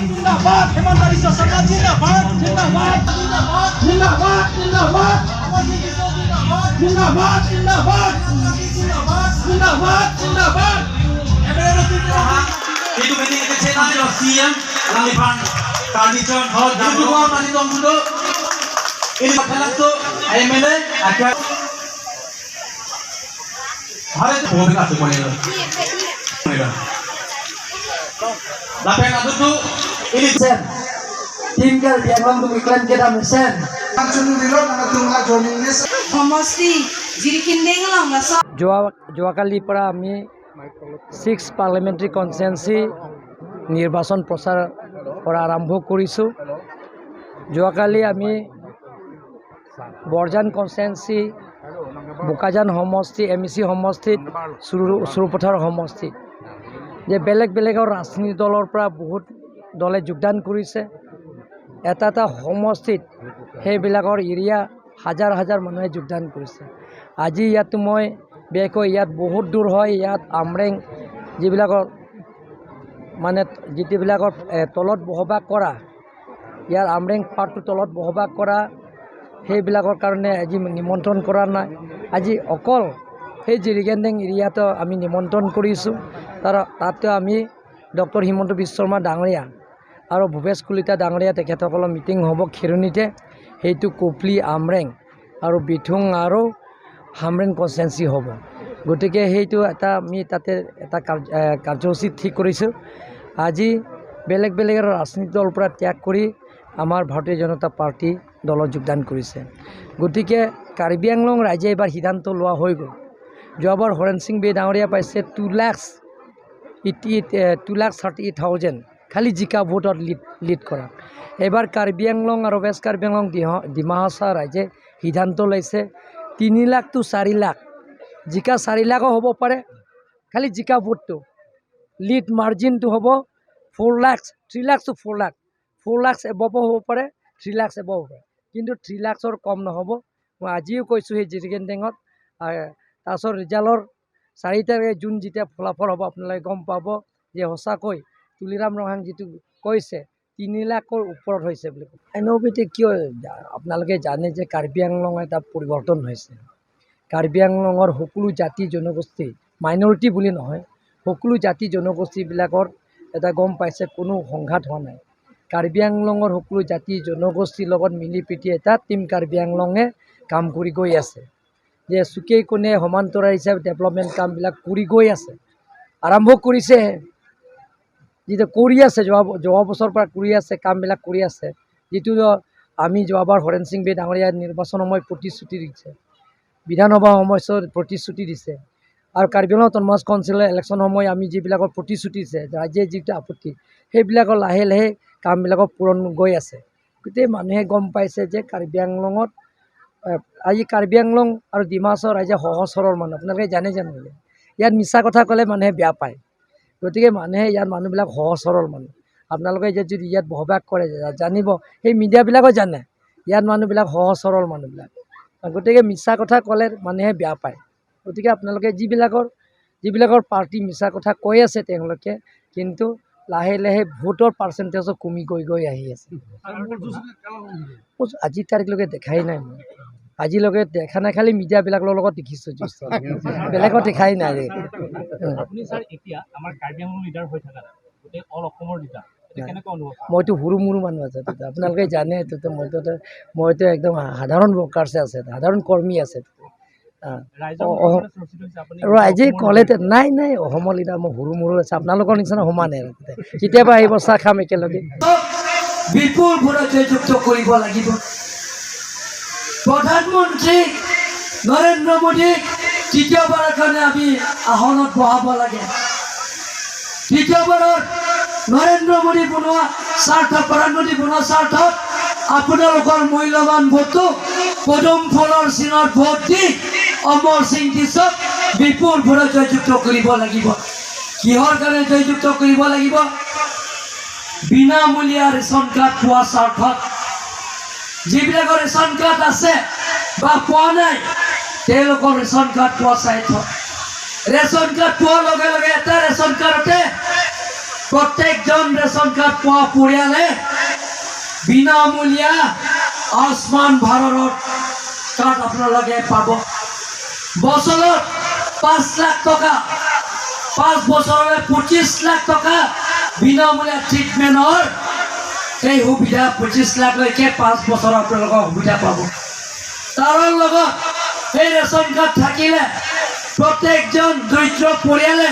जिंदाबाद हेमंत बिश्व शर्मा जिंदाबाद जिंदाबाद जिंदाबाद जिंदाबाद जिंदाबाद जिंदाबाद जिंदाबाद जिंदाबाद itu ini kecelakaan siang lalipan tradision hot dan dua nanti tunggu ini pernah tuh MLA akan hari itu boleh kasih boleh lapan itu tuh ini sen tinggal di alam iklan kita mesen langsung dulu nggak tunggu joining সমষ্টি যিখিনি লাংলাছ যোৱাকালিৰ পৰা আমি 6 parliamentary constituency নিৰ্বাচন প্ৰচাৰ কৰা আৰম্ভ কৰিছোঁ। যোৱাকালি আমি বৰজান কনষ্টিটুৱেঞ্চি, বোকাজান সমষ্টি, MEC সমষ্টিত, চুৰুপথাৰ সমষ্টিত যে বেলেগ বেলেগৰ ৰাজনীতি দলৰ পৰা বহুত দলে যোগদান কৰিছে। এটা এটা সমষ্টিত সেইবিলাকৰ এৰিয়া হাজাৰ হাজাৰ মানুহে যোগদান কৰিছে। আজি ইয়াত মই বিশেষকৈ ইয়াত বহুত দূৰ হয়, ইয়াত আমৰেং যিবিলাকৰ মানে যিবিলাকৰ তলত বসবাস কৰা, ইয়াৰ আমৰেং পাৰ্টটো তলত বসবাস কৰা সেইবিলাকৰ কাৰণে আজি নিমন্ত্ৰণ কৰা নাই। আজি অকল সেই জিৰিগেণ্ডেং এৰিয়াতো আমি নিমন্ত্ৰণ কৰিছোঁ। তাতে আমি ডক্টৰ হিমন্ত বিশ্ব শৰ্মা ডাঙৰীয়া আৰু ভূপেশ কলিতা ডাঙৰীয়া তেখেতসকলৰ মিটিং হ'ব খেৰণিতে। সেইটো কুপলি, আমৰেং আৰু বিথুং আৰু হামৰেং কনষ্টিটুৱেঞ্চি হ'ব। গতিকে সেইটো এটা আমি তাতে এটা কাৰ্যসূচী ঠিক কৰিছোঁ। আজি বেলেগ বেলেগ ৰাজনীতি দলৰ পৰা ত্যাগ কৰি আমাৰ ভাৰতীয় জনতা পাৰ্টি দলত যোগদান কৰিছে। গতিকে কাৰ্বি আংলং ৰাইজে এইবাৰ সিদ্ধান্ত লোৱা হৈ গ'ল। যোৱাবাৰ হৰেণ সিং বে ডাঙৰীয়া পাইছে 2,38,000 খালি জিকা ভোটত লিড কৰা। এইবাৰ কাৰ্বি আংলং আৰু ৱেষ্ট কাৰ্বি আংলং ডিমা হাছাও ৰাইজে সিদ্ধান্ত লৈছে 3 লাখ to 4 লাখ, জিকা 4 লাখো হ'ব পাৰে, খালি জিকা ভোটটো লিড মাৰ্জিনটো হ'ব 4 লাখ, 3 লাখ to 4 লাখ, 4 লাখ এবভ হ'ব পাৰে, 3 লাখ এবভ হ'ব পাৰে, কিন্তু 3 লাখৰ কম নহ'ব। মই আজিও কৈছোঁ সেই জিৰিগেণ্ডেঙত। তাৰপিছত ৰিজাল্টৰ 4 তাৰিখে জুন যেতিয়া ফলাফল হ'ব আপোনালোকে গম পাব যে সঁচাকৈ তুলিৰাম ৰহাং যিটো কৈছে 3 লাখৰ ওপৰত হৈছে বুলি। এনেওবিধে কিয় আপোনালোকে জানে যে কাৰ্বি আংলং এটা পৰিৱৰ্তন হৈছে। কাৰ্বি আংলঙৰ সকলো জাতি জনগোষ্ঠী, মাইনৰিটি বুলি নহয়, সকলো জাতি জনগোষ্ঠীবিলাকৰ এটা গম পাইছে কোনো সংঘাত হোৱা নাই। কাৰ্বি আংলঙৰ সকলো জাতি জনগোষ্ঠীৰ লগত মিলি পিটি এটা টিম কাৰ্বি আংলঙে কাম কৰি গৈ আছে। যে চুকে কোণে সমান্তৰাল হিচাপে ডেভেলপমেণ্ট কামবিলাক কৰি গৈ আছে, আৰম্ভ কৰিছেহে। যিটো কৰি আছে যোৱা বছৰৰ পৰা কৰি আছে, কামবিলাক কৰি আছে। যিটো আমি যোৱাবাৰ হৰেণ সিং বে ডাঙৰীয়া নিৰ্বাচন সময়ত প্ৰতিশ্ৰুতি দিছে, বিধানসভা সময়ত প্ৰতিশ্ৰুতি দিছে, আৰু কাৰ্বি আংলং অট'নমাছ কাউন্সিলৰ ইলেকশ্যন সময় আমি যিবিলাকৰ প্ৰতিশ্ৰুতি দিছে, ৰাইজে যিটো আপত্তি, সেইবিলাকৰ লাহে লাহে কামবিলাকৰ পূৰণ গৈ আছে। গোটেই মানুহে গম পাইছে যে কাৰ্বি আংলঙত আজি কাৰ্বি আংলং আৰু ডিমা হাছাও ৰাইজে সহজ সৰল মানুহ। আপোনালোকে জানে ইয়াত মিছা কথা ক'লে মানুহে বেয়া পায়। গতিকে মানুহে ইয়াত মানুহবিলাক সহজ সৰল মানুহ। আপোনালোকে যদি ইয়াত বসবাস কৰে জানিব, সেই মিডিয়াবিলাকো জানে ইয়াত মানুহবিলাক সহজ সৰল মানুহবিলাক। গতিকে মিছা কথা ক'লে মানুহে বেয়া পায়। গতিকে আপোনালোকে যিবিলাকৰ পাৰ্টি মিছা কথা কৈ আছে তেওঁলোকে কিন্তু লাহে লাহে ভোটৰ পাৰ্চেণ্টেজো কমি গৈ আহি আছে। আজি তাৰিখলৈকে দেখাই নাই মই, আজিলৈকে দেখা নাই, খালি মিডিয়াবিলাকৰ লগত দেখিছোঁ, বেলেগত দেখাই নাই। মইতো সৰু মৰু মানুহ আছে, আপোনালোকে জানে। মইতো একদম সাধাৰণ ৱৰ্কাৰ্ছে আছে, সাধাৰণ কৰ্মী আছে। ৰাইজে ক'লে নাই নাই অসমৰ লিডাৰ মই সৰু মৰু আছে, আপোনালোকৰ নিচিনা সমানে। কেতিয়াবা আহিব, চাহ খাম একেলগে। বিপুল ভোটত জয়যুক্ত কৰিব লাগিব। প্ৰধানমন্ত্ৰী নৰেন্দ্ৰ মোদীক তৃতীয়বাৰৰ কাৰণে আমি আসনত বহাব লাগে। তৃতীয়বাৰৰ নৰেন্দ্ৰ মোদী বনোৱা স্বাৰ্থত, প্ৰধানমন্ত্ৰী বনোৱা স্বাৰ্থত আপোনালোকৰ মূল্যৱান ভোটটো পদুম ফুলৰ চিনত ভোট দি অমৰ সিং দিছক বিপুল ভোটত জয়যুক্ত কৰিব লাগিব। কিহৰ কাৰণে জয়যুক্ত কৰিব লাগিব? বিনামূলীয়া ৰেচন কাৰ্ড পোৱা স্বাৰ্থত। যিবিলাকৰ ৰেচন কাৰ্ড আছে বা পোৱা নাই তেওঁলোকৰ ৰেচন কাৰ্ড পোৱা স্বাৰ্থত। ৰেচন কাৰ্ড পোৱাৰ লগে লগে এটা ৰেচন কাৰ্ডতে প্ৰত্যেকজন ৰেচন কাৰ্ড পোৱা পৰিয়ালে বিনামূলীয়া আয়ুষ্মান ভাৰতৰ কাৰ্ড আপোনালোকে পাব। বছৰত 5 লাখ টকা, 5 বছৰলৈ 25 লাখ টকা বিনামূলীয়া ট্ৰিটমেণ্টৰ এই সুবিধা 25 লাখলৈকে 5 বছৰ আপোনালোকৰ সুবিধা পাব। তাৰ লগত এই ৰেচন কাৰ্ড থাকিলে প্ৰত্যেকজন দৰিদ্ৰ পৰিয়ালে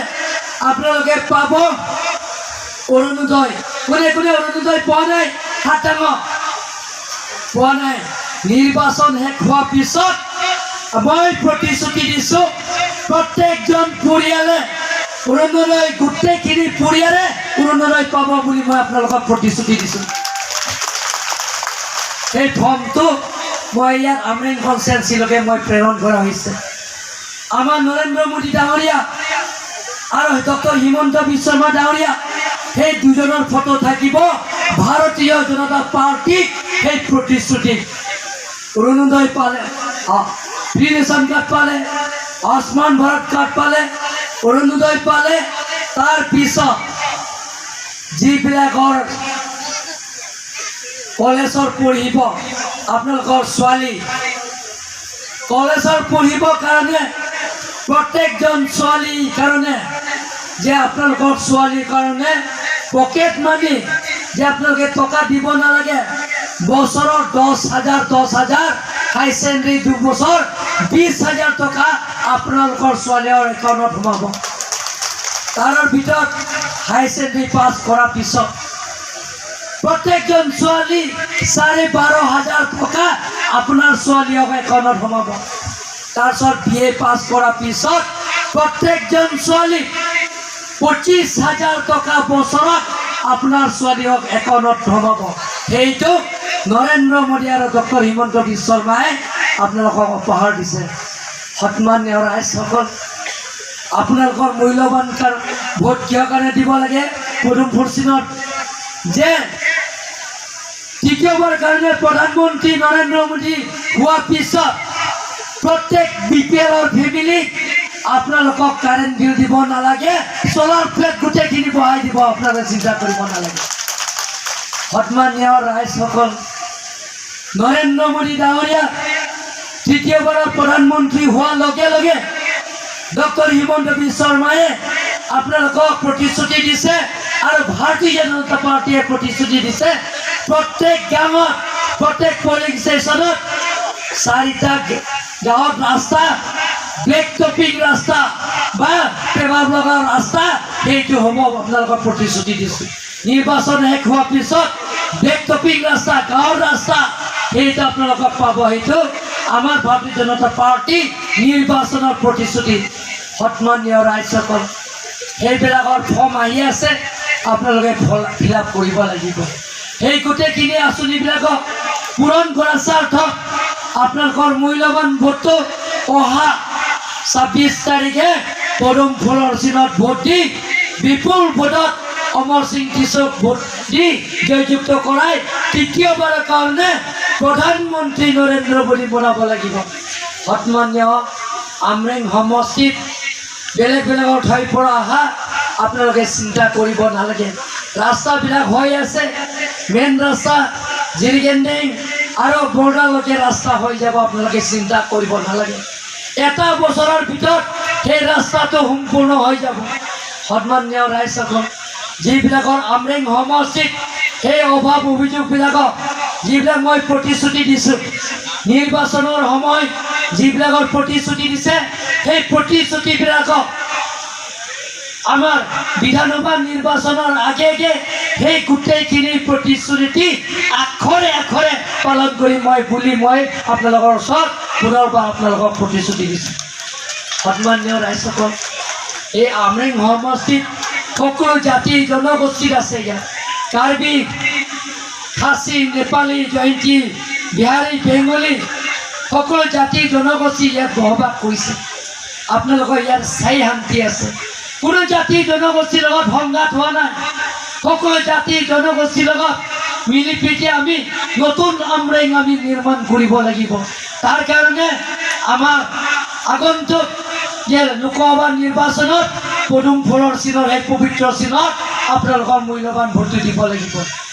আপোনালোকে পাব অৰুণোদয়। কোনে কোনে অৰুণোদয় পোৱা নাই? হাত ডাঙক। পোৱা নাই? নিৰ্বাচন শেষ হোৱাৰ পিছত মই প্ৰতিশ্ৰুতি দিছোঁ প্ৰত্যেকজন পৰিয়ালে অৰুণোদয়, গোটেইখিনি পৰিয়ালে অৰুণোদয় পাব বুলি মই আপোনালোকক প্ৰতিশ্ৰুতি দিছোঁ। এই ফৰ্মটো মই ইয়াত আমৰিং কনষ্টিটুৱেঞ্চিলৈকে মই প্ৰেৰণ কৰা হৈছে। আমাৰ নৰেন্দ্ৰ মোদী ডাঙৰীয়া আৰু ডক্টৰ হিমন্ত বিশ্ব শৰ্মা ডাঙৰীয়া সেই দুজনৰ ফটো থাকিব। ভাৰতীয় জনতা পাৰ্টীক সেই প্ৰতিশ্ৰুতি অৰুণোদয় পালে, ফ্ৰী ৰেচন কাৰ্ড পালে, আয়ুষ্মান ভাৰত কাৰ্ড পালে, অৰুণোদয় পালে। তাৰ পিছত যিবিলাকৰ কলেজত পঢ়িব, আপোনালোকৰ ছোৱালী কলেজত পঢ়িবৰ কাৰণে প্ৰত্যেকজন ছোৱালীৰ কাৰণে যে আপোনালোকৰ ছোৱালীৰ কাৰণে পকেট মানি যে আপোনালোকে টকা দিব নালাগে, বছৰত 10,000 হাই ছেকেণ্ডেৰী 2 বছৰ 20,000 টকা আপোনালোকৰ ছোৱালীৰ একাউণ্টত সোমাব। তাৰ ভিতৰত হাই ছেকেণ্ডেৰী পাছ কৰাৰ পিছত প্ৰত্যেকজন ছোৱালী 12,500 টকা আপোনাৰ ছোৱালীৰ একাউণ্টত সোমাব। তাৰপিছত BA পাছ কৰাৰ পিছত প্ৰত্যেকজন ছোৱালী 25,000 টকা বছৰত আপোনাৰ ছোৱালীক একাউণ্টত সোমাব। সেইটো নৰেন্দ্ৰ মোদী আৰু ডক্টৰ হিমন্ত বিশ্ব শৰ্মাই আপোনালোকক উপহাৰ দিছে। সন্মানীয় ৰাইজসকল, আপোনালোকৰ মূল্যৱান ভোট কিহৰ কাৰণে দিব লাগে? পদুম ফুৰচিনত যে তৃতীয়বাৰ কাৰণে প্ৰধানমন্ত্ৰী নৰেন্দ্ৰ মোদী হোৱাৰ পিছত প্ৰত্যেক BPL ফেমিলিক আপোনালোকক কাৰেণ্ট বিল দিব নালাগে, চলাৰ প্লেট গোটেইখিনি বহাই দিব, আপোনালোকে চিন্তা কৰিব নালাগে। সন্মানীয় ৰাইজসকল, নৰেন্দ্ৰ মোদী ডাঙৰীয়া তৃতীয়বাৰৰ প্ৰধানমন্ত্ৰী হোৱাৰ লগে লগে ডক্টৰ হিমন্ত বিশ্ব শৰ্মায়ে আপোনালোকক প্ৰতিশ্ৰুতি দিছে আৰু ভাৰতীয় জনতা পাৰ্টীয়ে প্ৰতিশ্ৰুতি দিছে প্ৰত্যেক গাঁৱত, প্ৰত্যেক পলিং ষ্টেচনত 4টা গাঁৱত ৰাস্তা, ব্লেক টপিং ৰাস্তা বা পেপাৰ লগা ৰাস্তা সেইটো হ'ব আপোনালোকক প্ৰতিশ্ৰুতি দিছোঁ। নিৰ্বাচন শেষ হোৱাৰ পিছত ব্লেক টপিং ৰাস্তা, গাঁৱৰ ৰাস্তা সেইটো আপোনালোকক পাব। সেইটো আমাৰ ভাৰতীয় জনতা পাৰ্টী নিৰ্বাচনৰ প্ৰতিশ্ৰুতি। সন্মানীয় ৰাইজসকল, সেইবিলাকৰ ফৰ্ম আহি আছে, আপোনালোকে ফিল আপ কৰিব লাগিব। সেই গোটেইখিনি আঁচনিবিলাকক পূৰণ কৰাৰ স্বাৰ্থত আপোনালোকৰ মূল্যৱান ভোটটো অহা 26 তাৰিখে পদুম ফুলৰ চিনত ভোট দি বিপুল ভোটত অমৰ সিং টিছক ভোট দি জয়যুক্ত কৰাই তৃতীয়বাৰৰ কাৰণে প্ৰধানমন্ত্ৰী নৰেন্দ্ৰ মোদী বনাব লাগিব। সন্মানীয় আমৰিং সমষ্টিত বেলেগ বেলেগৰ ঠাইৰ পৰা অহা আপোনালোকে চিন্তা কৰিব নালাগে। ৰাস্তাবিলাক হৈ আছে, মেইন ৰাস্তা জিৰিকেন্দিং আৰু বৰ্ডাৰলৈকে ৰাস্তা হৈ যাব, আপোনালোকে চিন্তা কৰিব নালাগে। এটা বছৰৰ ভিতৰত সেই ৰাস্তাটো সম্পূৰ্ণ হৈ যাব। সন্মানীয় ৰাইজসকল, যিবিলাকৰ আমৰিং সমষ্টিত সেই অভাৱ অভিযোগবিলাকক যিবিলাক মই প্ৰতিশ্ৰুতি দিছোঁ, নিৰ্বাচনৰ সময় যিবিলাকৰ প্ৰতিশ্ৰুতি দিছে সেই প্ৰতিশ্ৰুতিবিলাকক আমাৰ বিধানসভা নিৰ্বাচনৰ আগে আগে সেই গোটেইখিনি প্ৰতিশ্ৰুতি আখৰে আখৰে পালন কৰি মই আপোনালোকৰ ওচৰত পুনৰবাৰ আপোনালোকক প্ৰতিশ্ৰুতি দিছোঁ। সন্মানীয় ৰাইজসকল, এই আমৰিং সমষ্টিত সকলো জাতি জনগোষ্ঠীৰ আছে। ইয়াত কাৰ্বি, খাচী, নেপালী, জয়ন্তী, বিহাৰী, বেংগলী সকলো জাতি জনগোষ্ঠী ইয়াত বসবাস কৰিছে। আপোনালোকৰ ইয়াত স্থায়ী শান্তি আছে। কোনো জাতি জনগোষ্ঠীৰ লগত সংঘাত হোৱা নাই। সকলো জাতি জনগোষ্ঠীৰ লগত মিলি প্ৰীতি আমি নতুন আমৰিং আমি নিৰ্মাণ কৰিব লাগিব। তাৰ কাৰণে আমাৰ আগন্তুক যে লোকসভা নিৰ্বাচনত পদুম ফুলৰ চিনৰ এই পবিত্ৰ চিনত আপোনালোকৰ মূল্যৱান ভোটটো দিব লাগিব